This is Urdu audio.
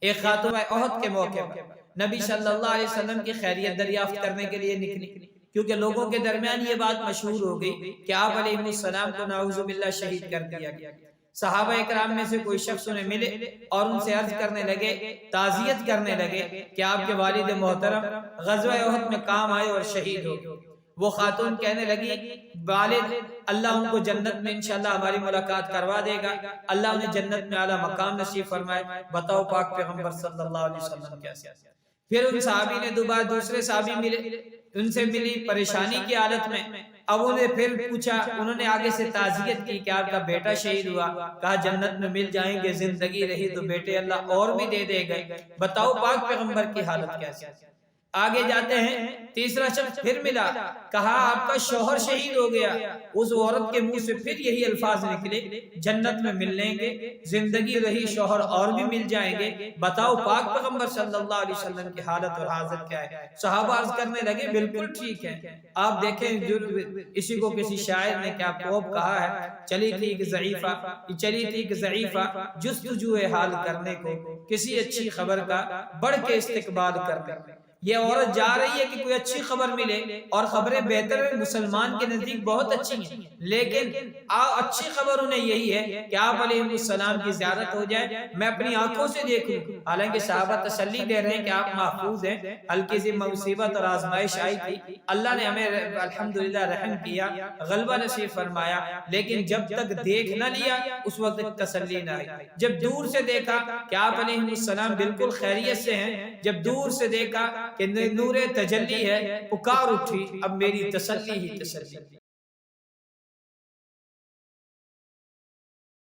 ایک خاتون احد کے موقع پر نبی صلی اللہ علیہ وسلم کی خیریت دریافت کرنے کے لیے نکلی، کیونکہ لوگوں کے درمیان یہ بات مشہور ہو گئی کہ آپ علیہ السلام کو نعوذ باللہ شہید کر دیا گیا۔ صحابہ اکرام میں سے کوئی شخص انہیں ملے اور ان سے عرض کرنے لگے، تعزیت کرنے لگے کہ آپ کے والد محترم غزوہ احد میں کام آئے اور شہید ہو گئے۔ وہ خاتون کہنے لگی، والد اللہ ان کو جنت میں انشاءاللہ ہماری ملاقات کروا دے گا، اللہ انہیں جنت میں اعلیٰ مقام نصیب فرمائے۔ بتاؤ پاک پیغمبر صلی اللہ علیہ وسلم کیسے؟ پھر ان صحابی نے دوبارہ دوسرے صحابی ملے، ان سے ملی پریشانی کی حالت میں، اب انہیں پھر پوچھا، انہوں نے آگے سے تعزیت کی کہ آپ کا بیٹا شہید ہوا، کہا جنت میں مل جائیں گے، زندگی رہی تو بیٹے اللہ اور بھی دے دے گئے۔ بتاؤ پاک پیغمبر کی حالت کیسی؟ آگے جاتے ہیں، تیسرا شخص پھر ملا، کہا آپ کا شوہر شہید ہو گیا۔ اس عورت کے منہ سے پھر یہی الفاظ نکلے، جنت میں مل لیں گے، زندگی رہی شوہر اور بھی مل جائیں گے۔ بتاؤ پاک پیغمبر صلی اللہ علیہ وسلم کی حالت اور حاضر کیا ہے؟ صحابہ عرض کرنے لگے، بالکل ٹھیک ہے۔ آپ دیکھیں اسی کو کسی شاعر نے کیا خوب کہا ہے، چلی تھی ایک ضعیفہ جستجو حال کرنے کو، کسی اچھی خبر کا بڑھ کے استقبال کرنے۔ یہ عورت جا رہی ہے کہ کوئی اچھی خبر ملے، اور خبریں بہتر ہے، مسلمان کے نزدیک بہت اچھی ہیں، لیکن اچھی خبر انہیں یہی ہے کہ آپ علیہ السلام کی زیارت ہو جائے، میں اپنی آنکھوں سے دیکھوں۔ حالانکہ صحابہ تسلی دے رہے ہیں کہ آپ محفوظ ہیں، ہلکی سی مصیبت اور آزمائش آئی تھی، اللہ نے ہمیں الحمدللہ رحم کیا، غلبہ نصیب فرمایا، لیکن جب تک دیکھ نہ لیا اس وقت تسلی نہ آئی۔ جب دور سے دیکھا کہ آپ علیہ السلام بالکل خیریت سے ہیں، جب دور سے دیکھا کہ نور تجلی ہے، پکار اٹھی، اب میری تسلی ہی تسلی۔